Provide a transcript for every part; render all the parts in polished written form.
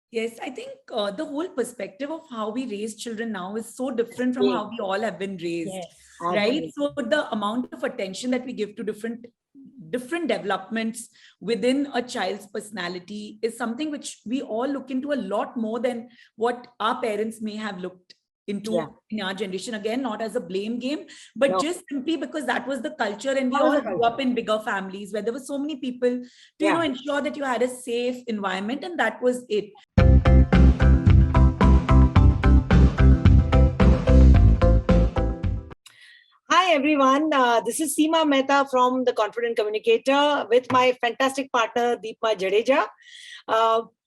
Yes, I think the whole perspective of how we raise children now is so different from Yes, how we all have been raised, right? absolutely. So the amount of attention that we give to different developments within a child's personality is something which we all look into a lot more than what our parents may have looked Yeah. into in our generation. Again, not as a blame game, but No, just simply because that was the culture, and we that was all the grew culture. up in bigger families where there were so many people to Yeah. ensure that you had a safe environment, and that was it. Hi, everyone. This is Seema Mehta from The Confident Communicator with my fantastic partner, Deepma Jadeja.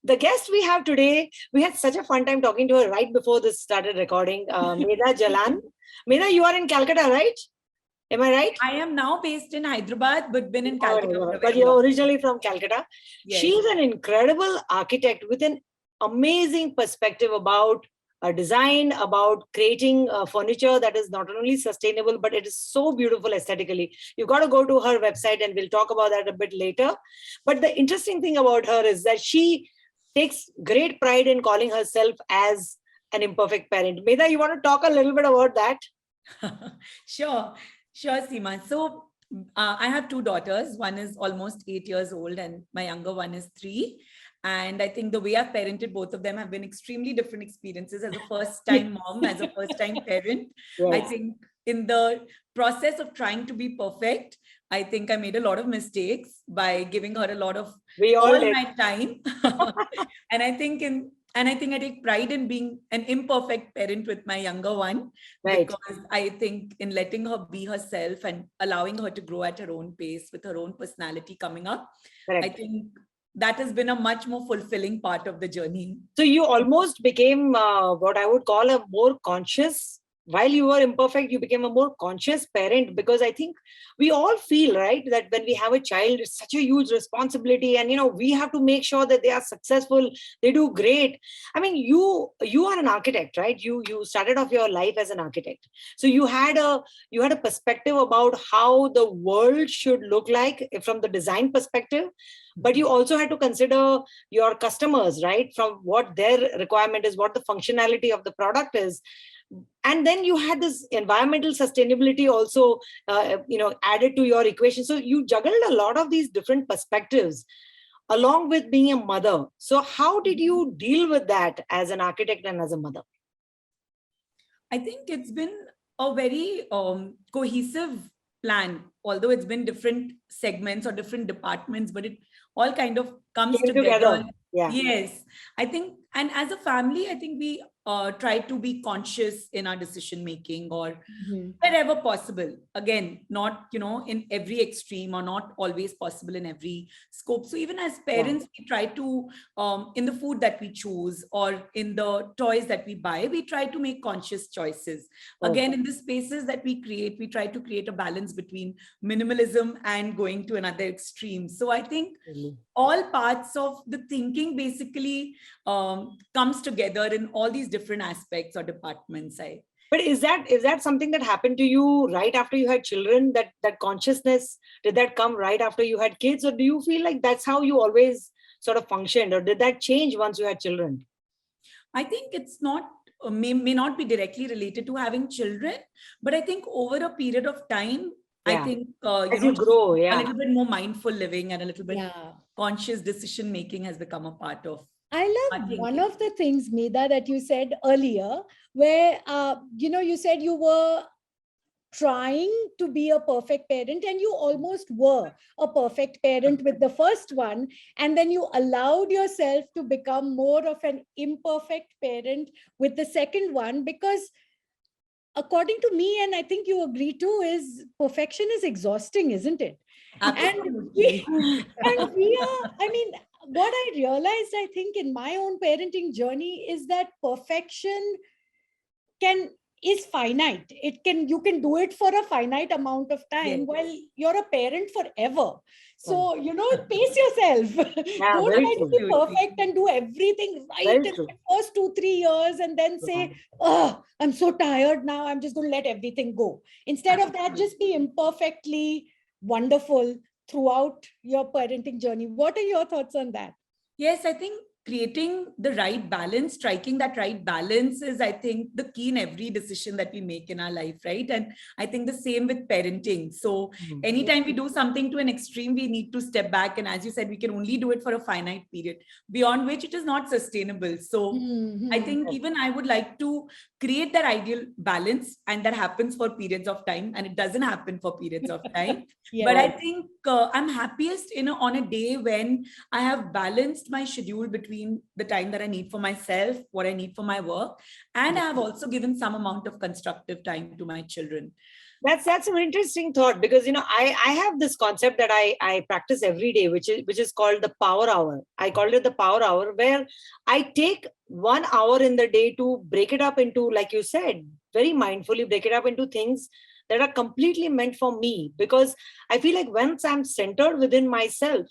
The guest we have today, we had such a fun time talking to her right before this started recording, Medha Jalan. Medha, you are in Calcutta, right? Am I right? I am now based in Hyderabad, but been in Calcutta for a But very you're long time. originally from Calcutta. Yes. She's an incredible architect with an amazing perspective about design, about creating furniture that is not only sustainable, but it is so beautiful aesthetically. You've got to go to her website and we'll talk about that a bit later. But the interesting thing about her is that she takes great pride in calling herself as an imperfect parent. Medha, you want to talk a little bit about that? Sure, sure, Seema. So I have two daughters. One is almost 8 years old, and my younger one is 3. And I think the way I've parented both of them have been extremely different experiences. As a first time mom, as a first time parent, I Yes, think in the process of trying to be perfect, I think I made a lot of mistakes by giving her a lot of we all all did. my time. And I think I take pride in being an imperfect parent with my younger one, Right, because I think in letting her be herself and allowing her to grow at her own pace with her own personality coming up, I correct. think that has been a much more fulfilling part of the journey. So you almost became what I would call a more conscious. While you were imperfect, you became a more conscious parent, because I think we all feel, right, that when we have a child, it's such a huge responsibility, and we have to make sure that they are successful, they do great. I mean, you are an architect, right? You started off your life as an architect, so you had a perspective about how the world should look like from the design perspective, but you also had to consider your customers, right, from what their requirement is, what the functionality of the product is, and then you had this environmental sustainability also added to your equation. So you juggled a lot of these different perspectives along with being a mother. So how did you deal with that as an architect and as a mother? I think it's been a very cohesive plan, although it's been different segments or different departments, but it all kind of comes Came together. together. Yeah. Yes, I think, and as a family, I think we try to be conscious in our decision making, or Mhm. wherever possible. Again, not in every extreme, or not always possible in every scope. So even as Yeah. parents, we try to in the food that we choose or in the toys that we buy, we try to make conscious choices. Oh, Again, in the spaces that we create, we try to create a balance between minimalism and going to another extreme. So I think really. all parts of the thinking basically comes together in all these different aspects or departments. I But is that something that happened to you right after you had children? That consciousness, did that come right after you had kids, or do you feel like that's how you always sort of functioned, or did that change once you had children? I think it's not may not be directly related to having children, but I think over a period of time, I Yeah, think as you just grow, a yeah. little bit more mindful living and a little bit Yeah. conscious decision making has become a part of I our love one thinking. of the things, Medha, that you said earlier, where, you said you were trying to be a perfect parent, and you almost were a perfect parent with the first one. And then you allowed yourself to become more of an imperfect parent with the second one, because according to me, and I think you agree too, is perfection is exhausting, isn't it? And we, Absolutely. and we are, I mean, what I realized, I think, in my own parenting journey is that perfection can is finite. It can You can do it for a finite amount of time Yes. while you're a parent forever. Right. So, pace yourself. Yeah, Don't very try to true. be Absolutely. perfect and do everything right Very in true. the first 2-3 years and then Yeah. say, oh, I'm so tired now, I'm just going to let everything go. Instead of that, Absolutely. just be imperfectly wonderful throughout your parenting journey. What are your thoughts on that? Yes, I think creating the right balance, striking that right balance is, I think, the key in every decision that we make in our life, right? And I think the same with parenting. So anytime we do something to an extreme, we need to step back. And as you said, we can only do it for a finite period, beyond which it is not sustainable. So I think even I would like to create that ideal balance, and that happens for periods of time, and it doesn't happen for periods of time. But I think I'm happiest on a day when I have balanced my schedule between the time that I need for myself, what I need for my work, and I have also given some amount of constructive time to my children. That's an interesting thought, because I have this concept that I practice every day, which is called the power hour. I called it the power hour, where I take 1 hour in the day to break it up into, like you said, very mindfully break it up into things that are completely meant for me. Because I feel like once I'm centered within myself,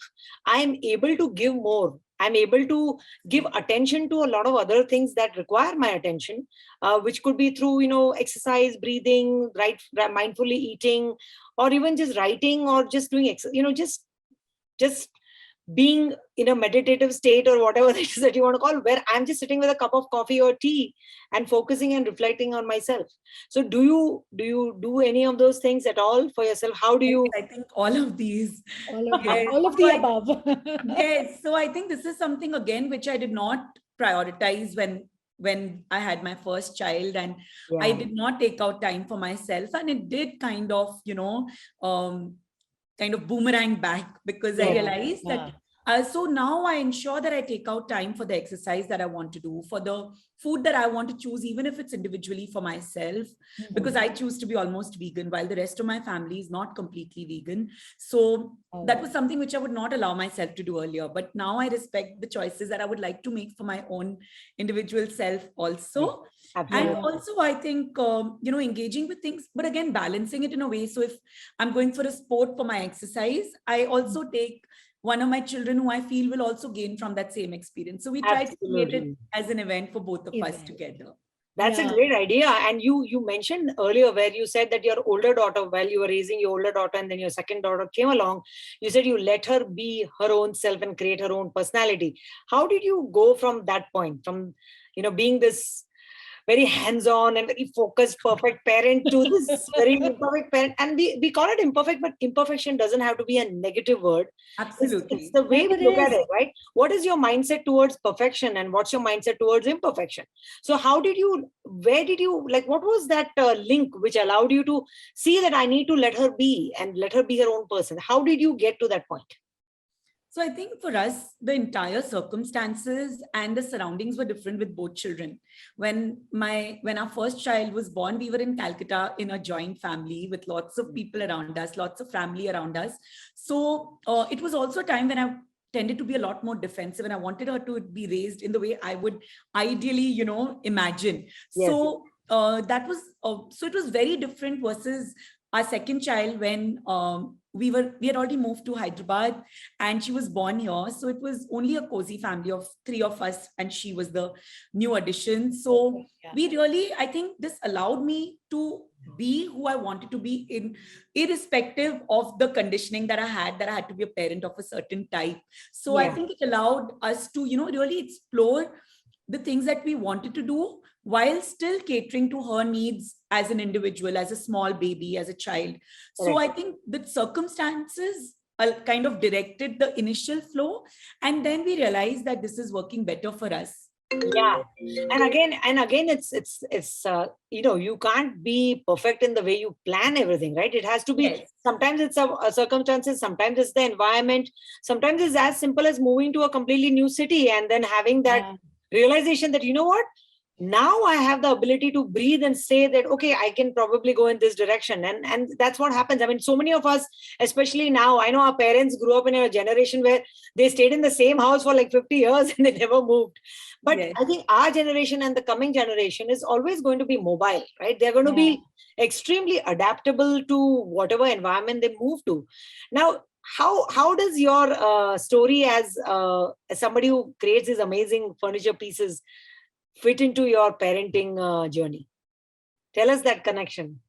I'm able to give more. I'm able to give attention to a lot of other things that require my attention, which could be through, exercise, breathing, mindfully eating, or even just writing, or just doing, just being in a meditative state, or whatever it is that you want to call, where I'm just sitting with a cup of coffee or tea and focusing and reflecting on myself. So do you do any of those things at all for yourself? How do you? I think all of these. Yes. All of So the above. yes. So I think this is something, again, which I did not prioritize when I had my first child, and I did not take out time for myself, and it did kind of, kind of boomerang back, because I realized that. So now I ensure that I take out time for the exercise that I want to do, for the food that I want to choose, even if it's individually for myself, because I choose to be almost vegan while the rest of my family is not completely vegan. So that was something which I would not allow myself to do earlier. But now I respect the choices that I would like to make for my own individual self also. Absolutely. And also, I think, engaging with things, but again, balancing it in a way. So if I'm going for a sport for my exercise, I also take one of my children who I feel will also gain from that same experience. So we try to create it as an event for both of us together. That's a great idea. And you mentioned earlier, where you said that your older daughter, while you were raising your older daughter and then your second daughter came along, you said you let her be her own self and create her own personality. How did you go from that point, from being this very hands-on and very focused, perfect parent, to this very imperfect parent? And we call it imperfect, but imperfection doesn't have to be a negative word. Absolutely. It's the way we look at it, right? What is your mindset towards perfection, and what's your mindset towards imperfection? So where did you, like, what was that link which allowed you to see that I need to let her be, and let her be her own person? How did you get to that point? So I think for us, the entire circumstances and the surroundings were different with both children. When our first child was born, we were in Calcutta in a joint family with lots of people around us, lots of family around us. So it was also a time when I tended to be a lot more defensive, and I wanted her to be raised in the way I would ideally, imagine. Yes. So that was so it was very different versus our second child, when we had already moved to Hyderabad and she was born here. So it was only a cozy family of 3 of us, and she was the new addition. So I think this allowed me to be who I wanted to be, irrespective of the conditioning that I had to be a parent of a certain type. So I think it allowed us to, really explore the things that we wanted to do, while still catering to her needs as an individual, as a small baby, as a child. So I think the circumstances kind of directed the initial flow, and then we realized that this is working better for us. And again, it's you can't be perfect in the way you plan everything, right? It has to be, sometimes it's a circumstances, sometimes it's the environment, sometimes it's as simple as moving to a completely new city and then having that realization that, what, now I have the ability to breathe and say that, okay, I can probably go in this direction. And that's what happens. I mean, so many of us, especially now, I know our parents grew up in a generation where they stayed in the same house for like 50 years and they never moved. But I think our generation and the coming generation is always going to be mobile, right? They're going to be extremely adaptable to whatever environment they move to. Now, how does your story as somebody who creates these amazing furniture pieces fit into your parenting journey? Tell us that connection.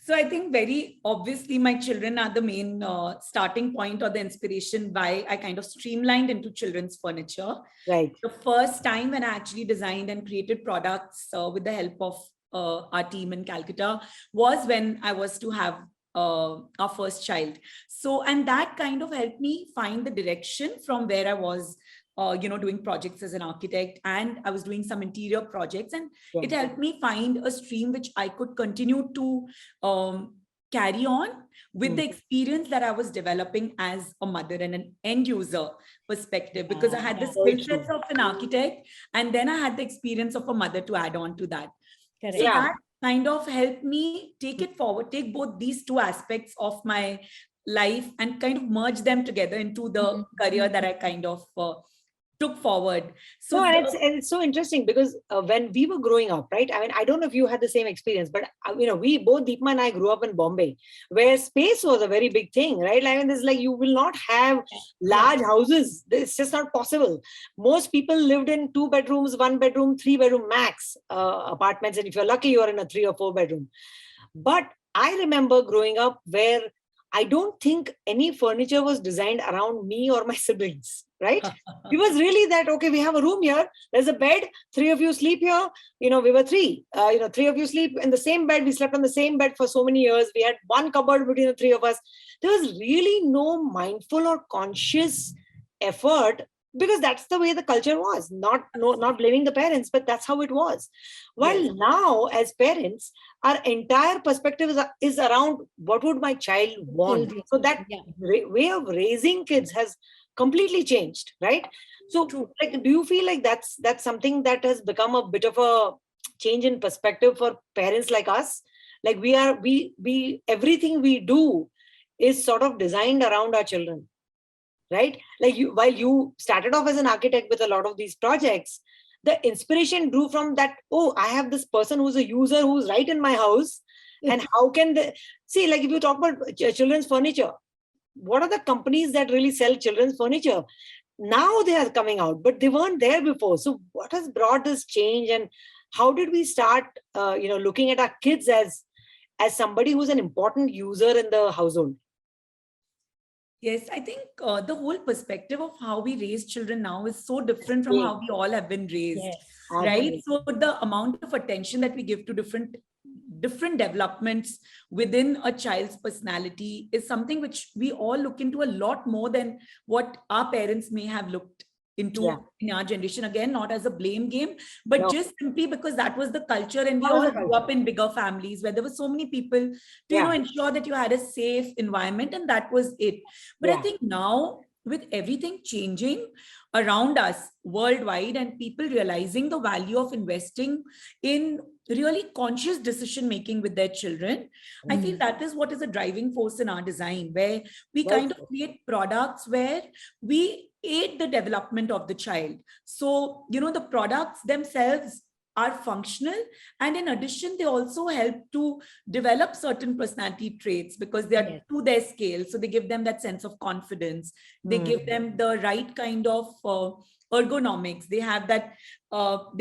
So I think very obviously my children are the main starting point or the inspiration why I kind of streamlined into children's furniture. Right. The first time when I actually designed and created products with the help of our team in Calcutta was when I was to have our first child. So, and that kind of helped me find the direction from where I was, doing projects as an architect, and I was doing some interior projects, and Yeah. it helped me find a stream which I could continue to carry on with the experience that I was developing as a mother and an end user perspective, because I had the Very skill true. sets of an architect and then I had the experience of a mother to add on to that. Correct. So Yeah. that kind of helped me take it forward, take both these two aspects of my life and kind of merge them together into the career that I kind of took forward. No, So and it's so interesting because when we were growing up, right? I mean, I don't know if you had the same experience, but we both, Deepma and I, grew up in Bombay, where space was a very big thing, right? I mean, it's like you will not have large houses. It's just not possible. Most people lived in 2 bedrooms, 1 bedroom, 3 bedroom max apartments, and if you're lucky, you're in a 3 or 4 bedroom. But I remember growing up where I don't think any furniture was designed around me or my siblings, right? It was really that, okay, we have a room here, there's a bed, 3 of you sleep here. We were 3. 3 of you sleep in the same bed. We slept on the same bed for so many years. We had one cupboard between the 3 of us. There was really no mindful or conscious effort, because that's the way the culture was. Not blaming the parents, but that's how it was. While Yes. now, as parents, our entire perspective is around what would my child want. Children. So that Yeah. way of raising kids has completely changed, right? So, like, do you feel like that's something that has become a bit of a change in perspective for parents like us? Like, we everything we do is sort of designed around our children, right? Like, while you started off as an architect with a lot of these projects, the inspiration drew from that. Oh, I have this person who's a user who's right in my house, and how can they see? Like, if you talk about children's furniture, what are the companies that really sell children's furniture? Now they are coming out, but they weren't there before. So what has brought this change, and how did we start looking at our kids as somebody who's an important user in the household? Yes, I think the whole perspective of how we raise children now is so different from how we all have been raised, Yes. right? Absolutely. So the amount of attention that we give to different developments within a child's personality is something which we all look into a lot more than what our parents may have looked Yeah. into in our generation. Again, not as a blame game, but No. just simply because that was the culture, and we That was all the grew up culture. in bigger families where there were so many people to Yeah. ensure that you had a safe environment, and that was it. But I Yeah. think now, with everything changing around us worldwide and people realizing the value of investing in really conscious decision making with their children, I feel that is what is a driving force in our design, where we Well kind of said. create products where we aid the development of the child. So, the products themselves are functional, and in addition, they also help to develop certain personality traits because they are Yes. to their scale. So they give them that sense of confidence. They give Mm. them the right kind of ergonomics. They have that,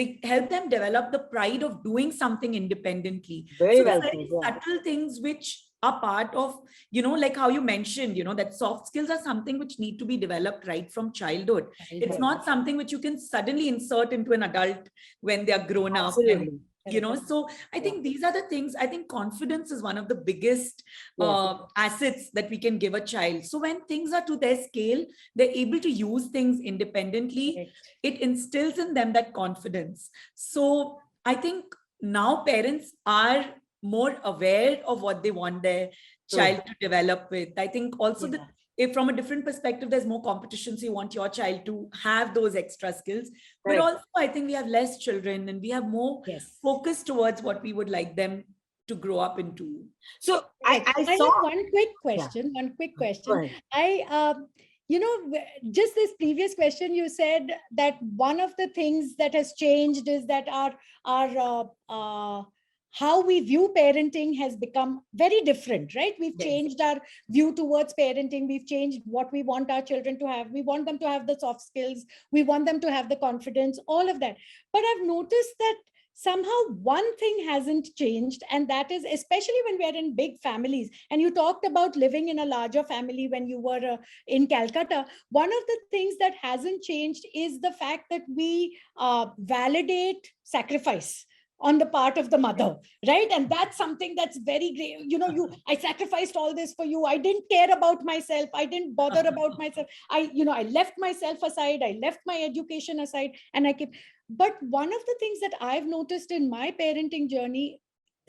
they help them develop the pride of doing something independently. Very So the well said. very Yeah. subtle things which are part of, like how you mentioned, that soft skills are something which need to be developed right from childhood. It's not something which you can suddenly insert into an adult when they are grown up. And Absolutely. so I think these are the things. I think confidence is one of the biggest Yes. assets that we can give a child. So when things are to their scale, they're able to use things independently. Correct. It instills in them that confidence. So I think now parents are more aware of what they want their True. child to develop with. I think also Yeah. that if from a different perspective, there's more competition. So you want your child to have those extra skills. But Correct. also, I think we have less children and we have more Yes. focus towards what we would like them to grow up into. So Correct. I I saw. have one quick Yeah. question. One quick Go question. ahead. Just this previous question, you said that one of the things that has changed is that our how we view parenting has become very different, right? We've Yes. changed our view towards parenting. We've changed what we want our children to have. We want them to have the soft skills. We want them to have the confidence, all of that. But I've noticed that somehow one thing hasn't changed, and that is, especially when we're in big families, and you talked about living in a larger family when you were in Calcutta. One of the things that hasn't changed is the fact that we validate sacrifice on the part of the mother, right? And that's something that's very great. I sacrificed all this for you. I didn't care about myself. I didn't bother about myself. I left myself aside. I left my education aside, and I kept. But one of the things that I've noticed in my parenting journey,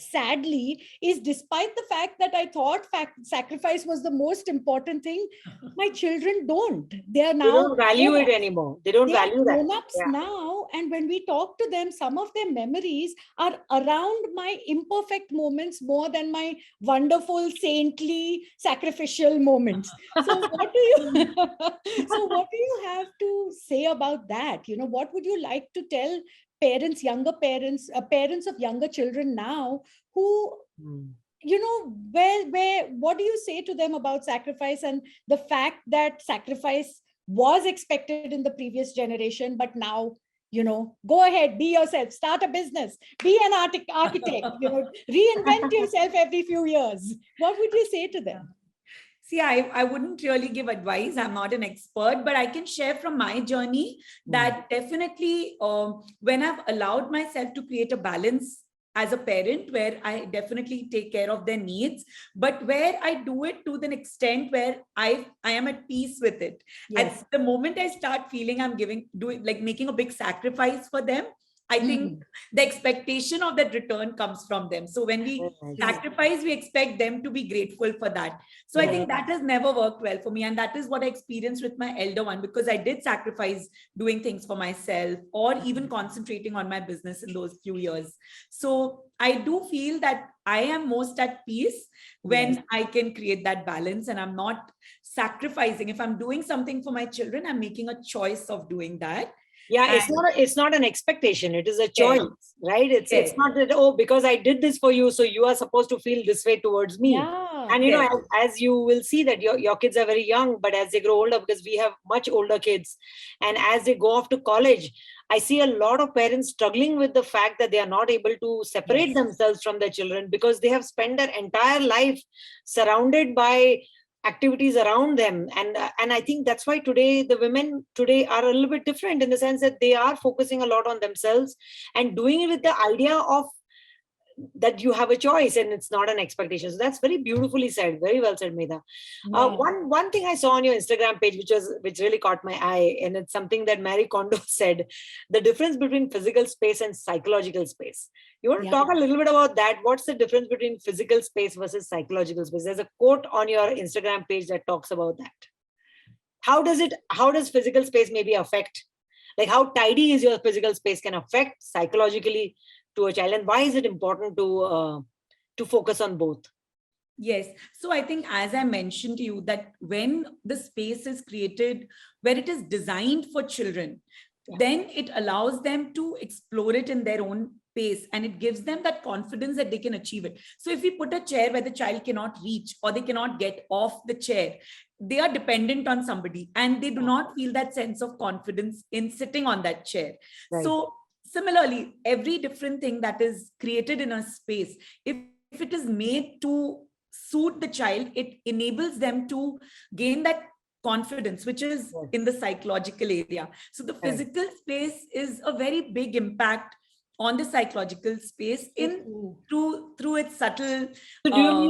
sadly, is despite the fact that I thought sacrifice was the most important thing, my children don't. They are They now don't value it anymore. They don't they are value that. grown-ups now, and when we talk to them, some of their memories are around my imperfect moments more than my wonderful, saintly, sacrificial moments. So what do you so what do you have to say about that? What would you like to tell parents, younger parents, parents of younger children now, who what do you say to them about sacrifice, and the fact that sacrifice was expected in the previous generation, but now, go ahead, be yourself, start a business, be an architect, reinvent yourself every few years. What would you say to them? See, I wouldn't really give advice. I'm not an expert, but I can share from my journey that definitely when I've allowed myself to create a balance as a parent, where I definitely take care of their needs, but where I do it to the extent where I am at peace with it. Yes. At the moment I start feeling I'm making a big sacrifice for them, I think the expectation of that return comes from them. So when we sacrifice, we expect them to be grateful for that. So I think that has never worked well for me. And that is what I experienced with my elder one, because I did sacrifice doing things for myself or even concentrating on my business in those few years. So I do feel that I am most at peace when I can create that balance and I'm not sacrificing. If I'm doing something for my children, I'm making a choice of doing that. Yeah, it's not an expectation. It is a choice, right? It's not that, oh, because I did this for you, so you are supposed to feel this way towards me. And as you will see that your kids are very young, but as they grow older, because we have much older kids, and as they go off to college, I see a lot of parents struggling with the fact that they are not able to separate themselves from their children because they have spent their entire life surrounded by activities around them, and I think that's why today the women today are a little bit different in the sense that they are focusing a lot on themselves and doing it with the idea of that you have a choice and it's not an expectation. So that's very beautifully said. Very well said, Medha. One thing I saw on your Instagram page, which really caught my eye, and it's something that Marie Kondo said: the difference between physical space and psychological space. You want to talk a little bit about that? What's the difference between physical space versus psychological space? There's a quote on your Instagram page that talks about that. How does physical space maybe affect, like how tidy is your physical space can affect psychologically to a child, and why is it important to focus on both? Yes. So I think, as I mentioned to you, that when the space is created where it is designed for children, then it allows them to explore it in their own pace, and it gives them that confidence that they can achieve it. So if we put a chair where the child cannot reach or they cannot get off the chair, they are dependent on somebody and they do not feel that sense of confidence in sitting on that chair. So similarly, every different thing that is created in a space, if it is made to suit the child, it enables them to gain that confidence, which is in the psychological area. So the physical space is a very big impact on the psychological space through its subtle. So do you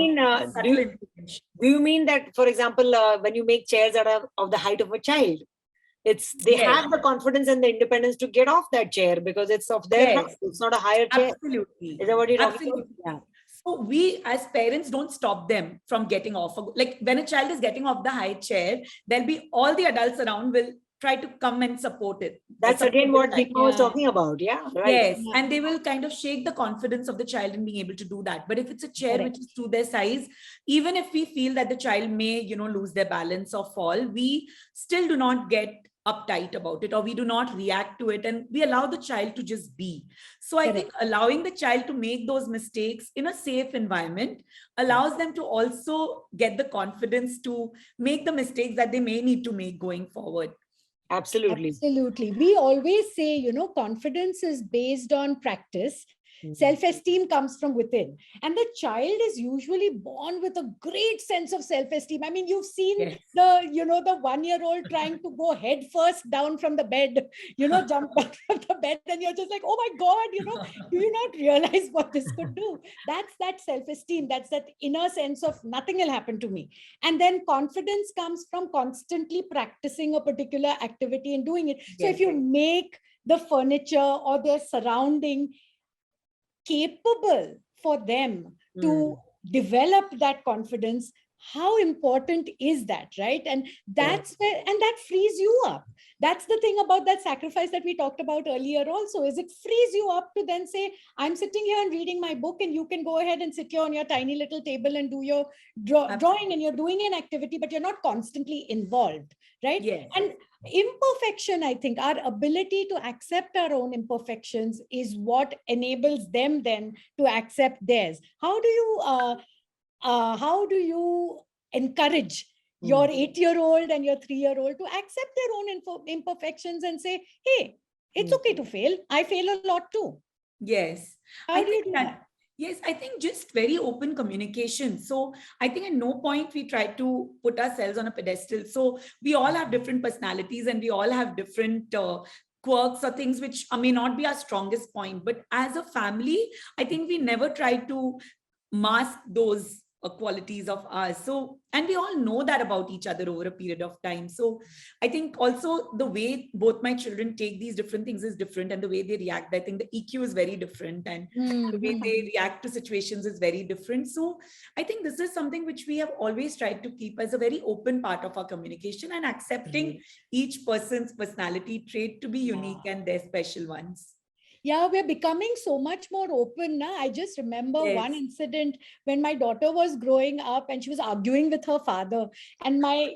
mean that, for example, when you make chairs that are of the height of a child, they have the confidence and the independence to get off that chair because it's of their height. It's not a higher chair. Absolutely. Is that what you're talking about? Yeah. So we as parents don't stop them from getting off. Like when a child is getting off the high chair, there'll be all the adults around will try to come and support it. That's again what Deepa was talking about. Yeah, right. Yes. And they will kind of shake the confidence of the child in being able to do that. But if it's a chair which is to their size, even if we feel that the child may, lose their balance or fall, we still do not get uptight about it, or we do not react to it, and we allow the child to just be. So I think allowing the child to make those mistakes in a safe environment allows them to also get the confidence to make the mistakes that they may need to make going forward. Absolutely. Absolutely. We always say, you know, confidence is based on practice. Mhm. Self-esteem comes from within. And the child is usually born with a great sense of self-esteem. I mean, you've seen Yes. the 1-year-old trying to go head first down from the bed, jump down from the bed, and you're just like, oh my God, do you not realize what this could do? That's that self-esteem. That's that inner sense of nothing will happen to me. And then confidence comes from constantly practicing a particular activity and doing it. So if Yes. you make the furniture or their surrounding capable for them to develop that confidence, how important is that, right? And that's where, and that frees you up. That's the thing about that sacrifice that we talked about earlier also, is it frees you up to then say, I'm sitting here and reading my book, and you can go ahead and sit here on your tiny little table and do your drawing, and you're doing an activity, but you're not constantly involved, right? Yes. And imperfection, I think our ability to accept our own imperfections is what enables them then to accept theirs. How do you encourage your 8-year-old and your 3-year-old to accept their own imperfections and say, hey, it's okay to fail, I fail a lot too? Yes. How I do you think do that, that? yes, I think just very open communication. So I think at no point we try to put ourselves on a pedestal. So we all have different personalities and we all have different quirks or things which may not be our strongest point. But as a family, I think we never try to mask those qualities of ours. So, and we all know that about each other over a period of time. So I think also the way both my children take these different things is different, and the way they react, I think the EQ is very different, and the way they react to situations is very different. So I think this is something which we have always tried to keep as a very open part of our communication, and accepting each person's personality trait to be unique and their special ones. Yeah, we're becoming so much more open now. I just remember one Yes. incident when my daughter was growing up and she was arguing with her father, and my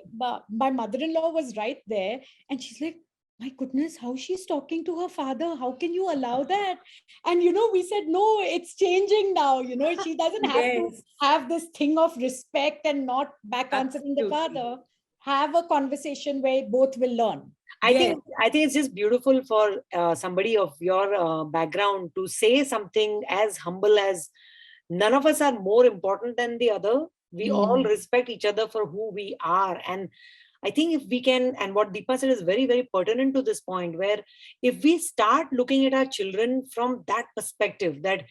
mother-in-law was right there, and she's like, my goodness, how she's talking to her father, how can you allow that? And we said, no, it's changing now. She doesn't have to Yes, have this thing of respect and not back answering the absolutely. father. Have a conversation where both will learn. Yes, I think it's just beautiful for somebody of your background to say something as humble as, none of us are more important than the other. We all respect each other for who we are. And I think if we can, and what Deepa said is very, very pertinent to this point, where if we start looking at our children from that perspective, that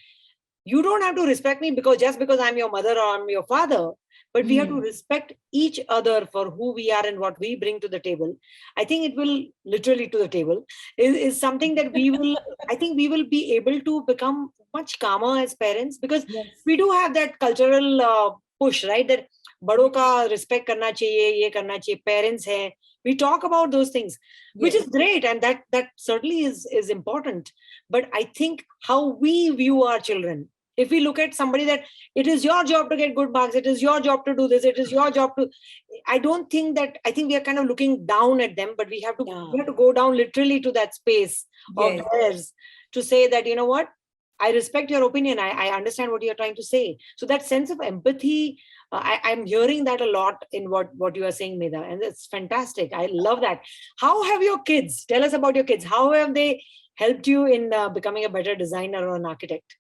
you don't have to respect me because I'm your mother or I'm your father, but we have to respect each other for who we are and what we bring to the table. I think it will literally to the table is something that we will, I think we will be able to become much calmer as parents, because yes, we do have that cultural push, right? That बड़ों का respect करना चाहिए, ये करना चाहिए, parents हैं. We talk about those things, which yes, is great, and that certainly is important. But I think how we view our children, if we look at somebody that it is your job to get good marks, it is your job to do this, it is your job to, I don't think that, I think we are kind of looking down at them, but we have to go down literally to that space of yes, theirs to say that, you know what, I respect your opinion, I understand what you're trying to say. So that sense of empathy, I'm hearing that a lot in what you are saying, Medha, and it's fantastic. I love that. How have your kids, tell us about your kids, how have they helped you in becoming a better designer or an architect?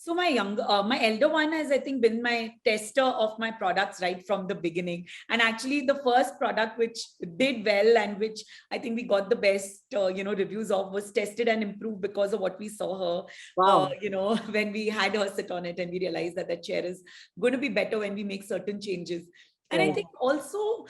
so my elder one has, I think, been my tester of my products right from the beginning. And actually, the first product which did well and which I think we got the best, reviews of, was tested and improved because of what we saw her, Wow. when we had her sit on it, and we realized that the chair is going to be better when we make certain changes. And I Right. think also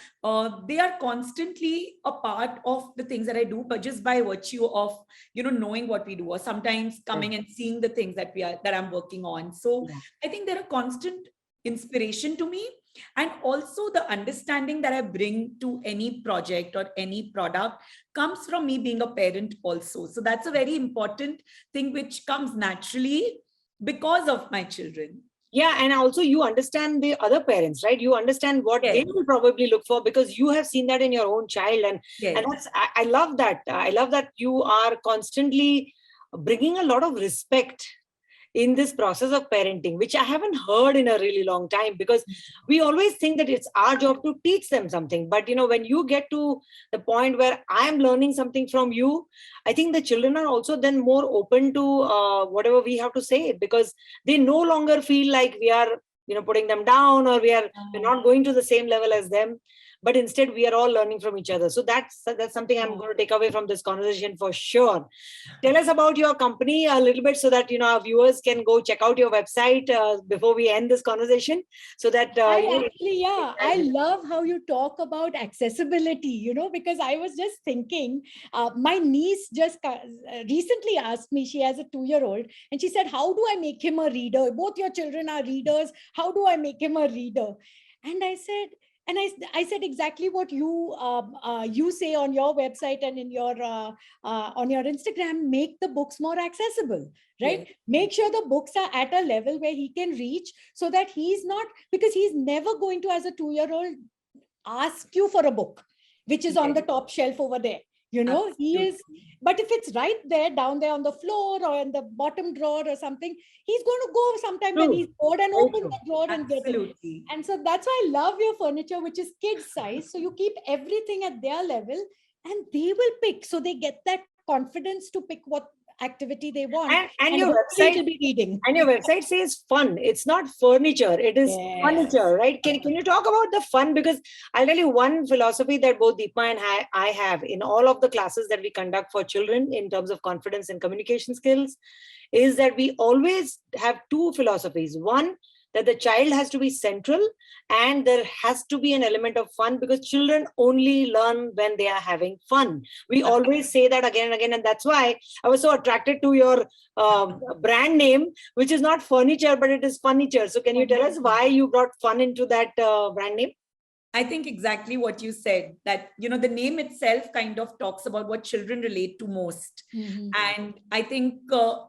they are constantly a part of the things that I do, but just by virtue of knowing what we do, or sometimes coming and seeing the things that I'm working on. So Yeah. I think they're a constant inspiration to me, and also the understanding that I bring to any project or any product comes from me being a parent also. So that's a very important thing which comes naturally because of my children. Yeah, and also you understand the other parents, right? You understand what they Yes, will probably look for because you have seen that in your own child, and yes, that's, I love that. I love that you are constantly bringing a lot of respect in this process of parenting, which I haven't heard in a really long time, because we always think that it's our job to teach them something. But when you get to the point where I am learning something from you, I think the children are also then more open to whatever we have to say, because they no longer feel like we are putting them down, or we're not going to the same level as them, but instead we are all learning from each other. So that's something I'm going to take away from this conversation for sure. Tell us about your company a little bit, so that our viewers can go check out your website before we end this conversation, so that I love how you talk about accessibility, because I was just thinking, my niece just recently asked me, she has a 2-year-old, and she said, how do I make him a reader? Both your children are readers. How do I make him a reader? And I said, I said exactly what you say on your website and in your on your Instagram. Make the books more accessible, right? Yes. Make sure the books are at a level where he can reach, so that he's not, because he's never going to, as a 2-year-old, ask you for a book which is on the top shelf over there. He is, but if it's right there, down there on the floor or in the bottom drawer or something, he's going to go sometime when he's bored and open the drawer and get it. And so that's why I love your furniture, which is kid size. So you keep everything at their level, and they will pick. So they get that confidence to pick what activity they want. And your website will be reading. And your website says fun. It's not furniture. It is FUNiture, right? Can you talk about the fun? Because I'll tell you one philosophy that both Deepa and I have in all of the classes that we conduct for children in terms of confidence and communication skills, is that we always have two philosophies. One, that the child has to be central, and there has to be an element of fun, because children only learn when they are having fun. We always say that again and again, and that's why I was so attracted to your brand name, which is not furniture, but it is FUNiture. So can you tell us why you brought fun into that brand name? I think exactly what you said, that, the name itself kind of talks about what children relate to most. And I think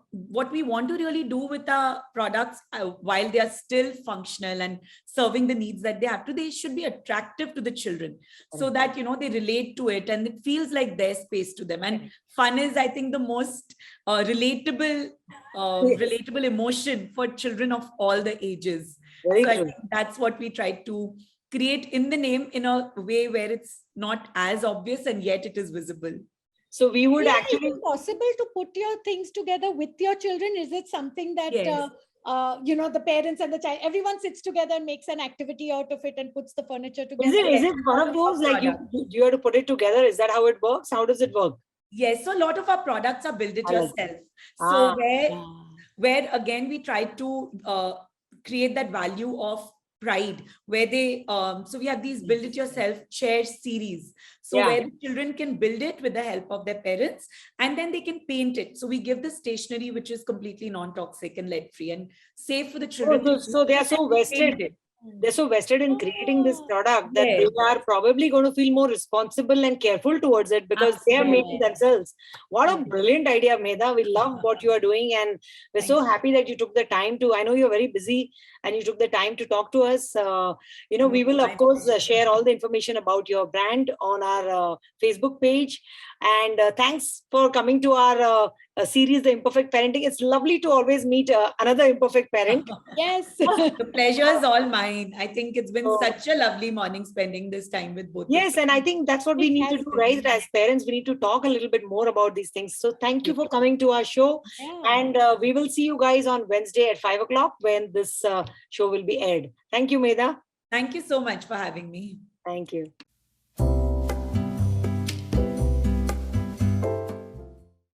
what we want to really do with our products, while they are still functional and serving the needs that they have to, they should be attractive to the children, so that, they relate to it and it feels like their space to them. And fun is, I think, the most relatable emotion for children of all the ages. Very so true. I think that's what we try to create in the name, in a way where it's not as obvious and yet it is visible. So we would actually... Is it possible to put your things together with your children? Is it something that, the parents and the child, everyone sits together and makes an activity out of it and puts the furniture together? Is it one of those, like you have to put it together? Is that how it works? How does it work? Yes, so a lot of our products are build it yourself. So where again, we try to create that value of pride, where they so we have these build it yourself chair series, so where the children can build it with the help of their parents, and then they can paint it. So we give the stationery which is completely non-toxic and lead free and safe for the children. So they are so vested. They're so vested in creating this product that they are probably going to feel more responsible and careful towards it, because they are making themselves. What a brilliant idea, Medha. We love what you are doing, and we're so happy that you took the time to, I know you're very busy, and you took the time to talk to us. We will, of course, share all the information about your brand on our Facebook page. And thanks for coming to our series, The Imperfect Parenting. It's lovely to always meet another imperfect parent. Yes. The pleasure is all mine. I think it's been such a lovely morning spending this time with both. Yes, and I think that's what we need to do, right? As parents, we need to talk a little bit more about these things. So thank you for coming to our show. And we will see you guys on Wednesday at 5 o'clock when this show will be aired. Thank you, Medha. Thank you so much for having me. Thank you.